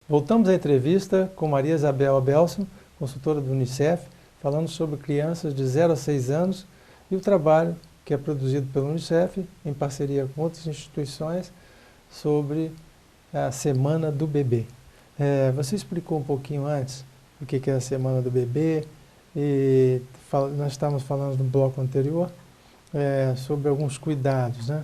Voltamos à entrevista com Maria Isabel Abelson, consultora do Unicef, falando sobre crianças de 0 a 6 anos e o trabalho que é produzido pelo Unicef, em parceria com outras instituições, sobre a Semana do Bebê. Você explicou um pouquinho antes o que é a Semana do Bebê, e nós estávamos falando no bloco anterior sobre alguns cuidados, né?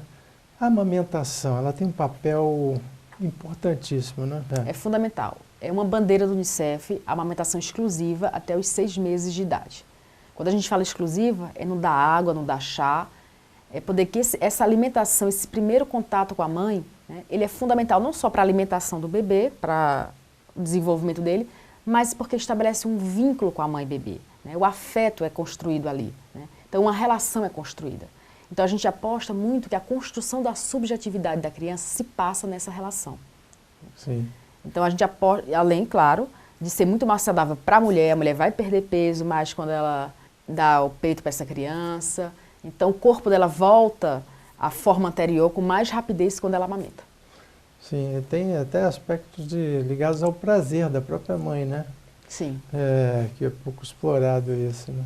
A amamentação, ela tem um papel importantíssimo, né? É fundamental. É uma bandeira do Unicef, a amamentação exclusiva até os 6 meses de idade. Quando a gente fala exclusiva, é não dar água, não dar chá, é poder que essa alimentação, esse primeiro contato com a mãe, né, ele é fundamental não só para a alimentação do bebê, para o desenvolvimento dele, mas porque estabelece um vínculo com a mãe e bebê, né? O afeto é construído ali, né? Então uma relação é construída. Então a gente aposta muito que a construção da subjetividade da criança se passa nessa relação. Sim. Então a gente aposta, além, claro, de ser muito mais saudável para a mulher vai perder peso mais quando ela dá o peito para essa criança. Então o corpo dela volta à forma anterior com mais rapidez quando ela amamenta. Sim, tem até aspectos ligados ao prazer da própria mãe, né? Sim. Que é pouco explorado isso, né?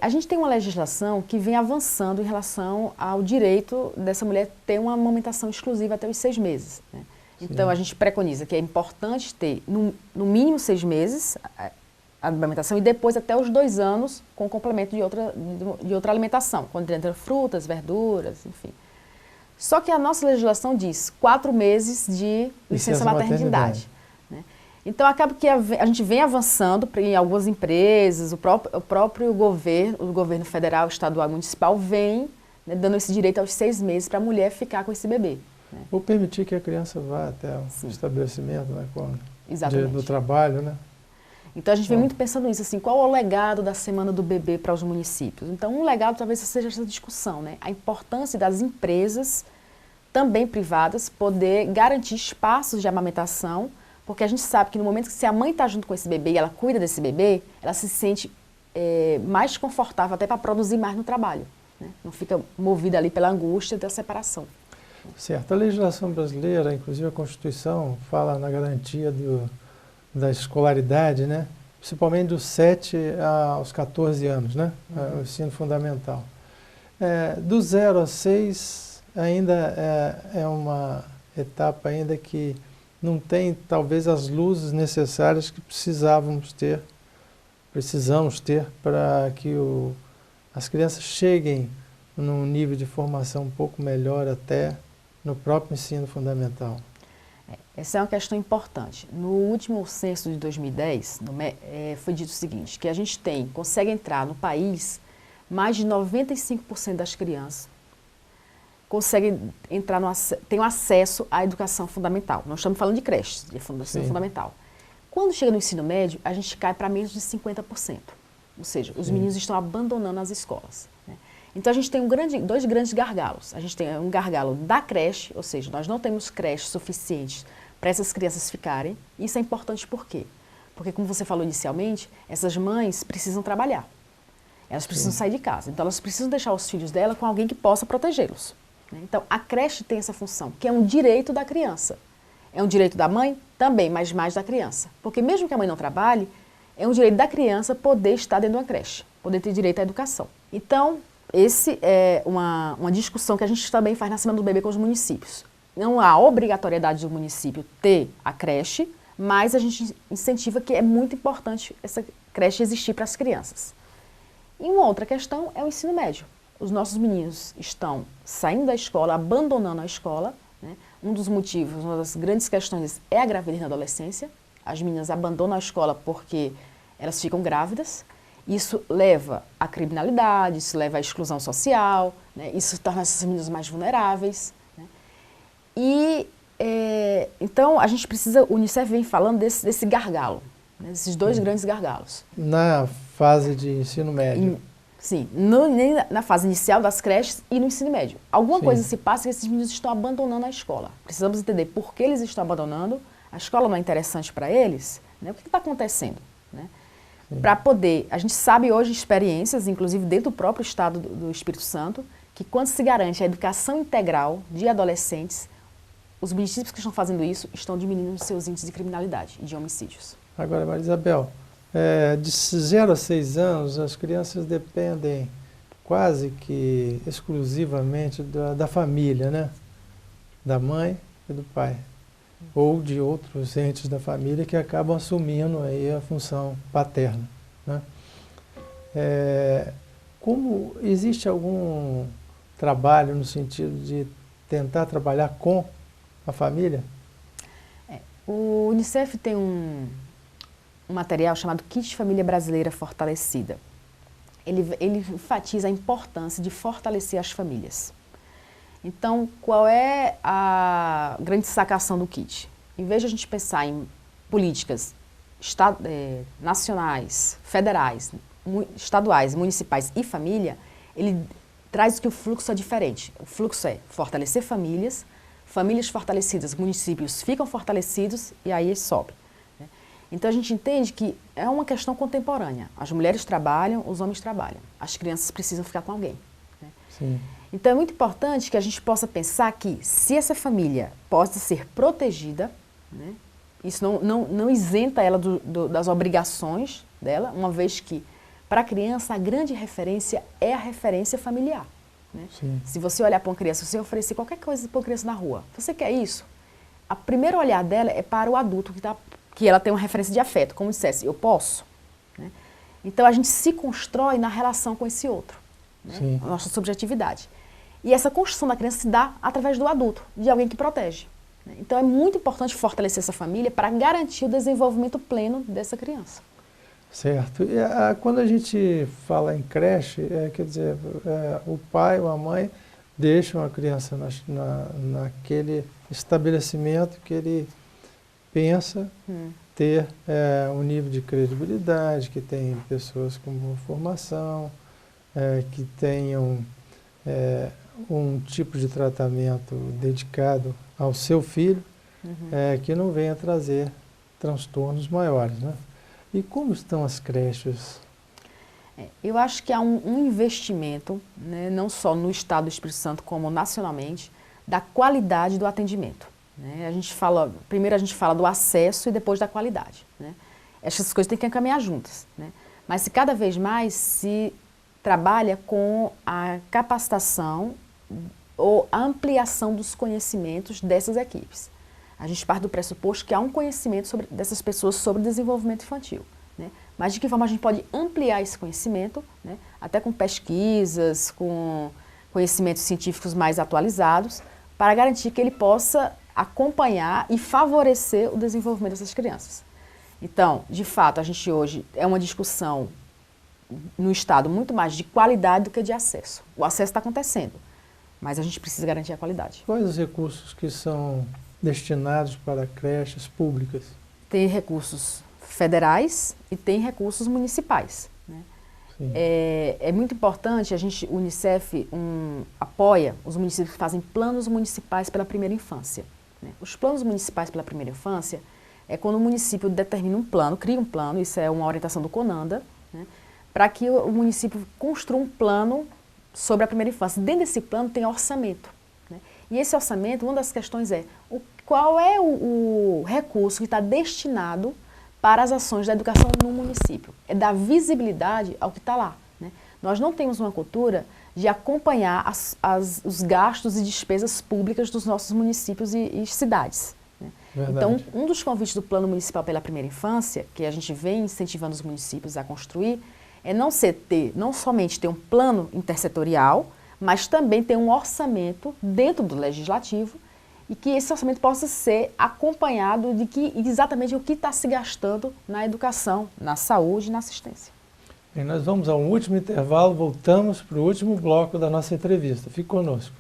A gente tem uma legislação que vem avançando em relação ao direito dessa mulher ter uma amamentação exclusiva até os 6 meses. Né? Então a gente preconiza que é importante ter no mínimo 6 meses a amamentação e depois até os 2 anos com complemento de outra alimentação, quando entra frutas, verduras, enfim. Só que a nossa legislação diz 4 meses de licença maternidade. Né? Então acaba que a gente vem avançando em algumas empresas, o próprio governo, o governo federal, estadual e municipal vem, né, dando esse direito aos 6 meses para a mulher ficar com esse bebê. Né? Ou permitir que a criança vá até o estabelecimento, né, do trabalho, né? Então a gente vem muito pensando nisso, assim, qual é o legado da Semana do Bebê para os municípios? Então um legado talvez seja essa discussão, né? A importância das empresas, também privadas, poder garantir espaços de amamentação, porque a gente sabe que no momento que se a mãe está junto com esse bebê e ela cuida desse bebê, ela se sente mais confortável até para produzir mais no trabalho. Né? Não fica movida ali pela angústia da separação. Certo. A legislação brasileira, inclusive a Constituição, fala na garantia da escolaridade, né? Principalmente dos 7 aos 14 anos, né? O ensino fundamental. Do 0 a 6 ainda é uma etapa ainda que não tem talvez as luzes necessárias que precisamos ter para que as crianças cheguem num nível de formação um pouco melhor até no próprio ensino fundamental. Essa é uma questão importante. No último censo de 2010, foi dito o seguinte, que a gente consegue entrar no país, mais de 95% das crianças conseguem entrar têm acesso à educação fundamental. Nós estamos falando de creches, de ensino fundamental. Quando chega no ensino médio, a gente cai para menos de 50%. Ou seja, os meninos estão abandonando as escolas. Né? Então a gente tem dois grandes gargalos. A gente tem um gargalo da creche, ou seja, nós não temos creches suficientes para essas crianças ficarem. Isso é importante por quê? Porque, como você falou inicialmente, essas mães precisam trabalhar. Elas precisam sair de casa. Então elas precisam deixar os filhos dela com alguém que possa protegê-los. Então, a creche tem essa função, que é um direito da criança. É um direito da mãe? Também, mas mais da criança. Porque mesmo que a mãe não trabalhe, é um direito da criança poder estar dentro de uma creche, poder ter direito à educação. Então, esse é uma discussão que a gente também faz na Semana do Bebê com os municípios. Não há obrigatoriedade do município ter a creche, mas a gente incentiva que é muito importante essa creche existir para as crianças. E uma outra questão é o ensino médio. Os nossos meninos estão saindo da escola, abandonando a escola. Né? Um dos motivos, uma das grandes questões é a gravidez na adolescência. As meninas abandonam a escola porque elas ficam grávidas. Isso leva à criminalidade, isso leva à exclusão social, né? Isso torna essas meninas mais vulneráveis. Né? E, então, a gente precisa, o Unicef vem falando desse gargalo, né? Desses 2 grandes gargalos. Na fase de ensino médio. Sim, nem na fase inicial das creches e no ensino médio. Alguma Sim. coisa se passa que esses meninos estão abandonando a escola. Precisamos entender por que eles estão abandonando, a escola não é interessante para eles, né? O que está acontecendo? Né? Para poder, a gente sabe hoje experiências, inclusive dentro do próprio estado do Espírito Santo, que quando se garante a educação integral de adolescentes, os municípios que estão fazendo isso estão diminuindo os seus índices de criminalidade e de homicídios. Agora, Maria Isabel, de 0 a 6 anos, as crianças dependem quase que exclusivamente da família, né? Da mãe e do pai. Ou de outros entes da família que acabam assumindo aí a função paterna, né? Como existe algum trabalho no sentido de tentar trabalhar com a família? O Unicef tem um material chamado Kit Família Brasileira Fortalecida. Ele enfatiza a importância de fortalecer as famílias. Então, qual é a grande sacação do kit? Em vez de a gente pensar em políticas nacionais, federais, estaduais, municipais e família, ele traz que o fluxo é diferente. O fluxo é fortalecer famílias, famílias fortalecidas, municípios ficam fortalecidos e aí sobe. Então, a gente entende que é uma questão contemporânea. As mulheres trabalham, os homens trabalham. As crianças precisam ficar com alguém. Né? Sim. Então, é muito importante que a gente possa pensar que, se essa família pode ser protegida, né, isso não isenta ela das obrigações dela, uma vez que, para a criança, a grande referência é a referência familiar. Né? Se você olhar para uma criança, se você oferecer qualquer coisa para uma criança na rua, você quer isso? O primeiro olhar dela é para o adulto, que ela tem uma referência de afeto, como dissesse, eu posso. Né? Então, a gente se constrói na relação com esse outro, né? A nossa subjetividade. E essa construção da criança se dá através do adulto, de alguém que protege. Né? Então, é muito importante fortalecer essa família para garantir o desenvolvimento pleno dessa criança. Certo. E quando a gente fala em creche, quer dizer, o pai ou a mãe deixam a criança naquele estabelecimento que ele pensa ter um nível de credibilidade, que tem pessoas com boa formação, que tenham um tipo de tratamento dedicado ao seu filho, que não venha trazer transtornos maiores, né? E como estão as creches? Eu acho que há um investimento, né, não só no estado do Espírito Santo, como nacionalmente, da qualidade do atendimento. Né? Primeiro a gente fala do acesso e depois da qualidade. Né? Essas coisas têm que caminhar juntas. Né? Mas se cada vez mais se trabalha com a capacitação ou a ampliação dos conhecimentos dessas equipes. A gente parte do pressuposto que há um conhecimento dessas pessoas sobre desenvolvimento infantil. Né? Mas de que forma a gente pode ampliar esse conhecimento, né? Até com pesquisas, com conhecimentos científicos mais atualizados, para garantir que ele possa acompanhar e favorecer o desenvolvimento dessas crianças. Então, de fato, a gente hoje é uma discussão no Estado muito mais de qualidade do que de acesso. O acesso está acontecendo, mas a gente precisa garantir a qualidade. Quais os recursos que são destinados para creches públicas? Tem recursos federais e tem recursos municipais. Né? É muito importante, o Unicef apoia os municípios que fazem planos municipais pela primeira infância. Né? Os planos municipais pela primeira infância é quando o município determina um plano, cria um plano, isso é uma orientação do CONANDA, né? Para que o município construa um plano sobre a primeira infância. Dentro desse plano tem orçamento. Né? E esse orçamento, uma das questões é qual é o recurso que está destinado para as ações da educação no município. É dar visibilidade ao que está lá. Né? Nós não temos uma cultura de acompanhar os gastos e despesas públicas dos nossos municípios e cidades. Né? Então, um dos convites do Plano Municipal pela Primeira Infância, que a gente vem incentivando os municípios a construir, é não somente ter um plano intersetorial, mas também ter um orçamento dentro do legislativo e que esse orçamento possa ser acompanhado de exatamente o que está se gastando na educação, na saúde e na assistência. Bem, nós vamos a um último intervalo, voltamos para o último bloco da nossa entrevista. Fique conosco.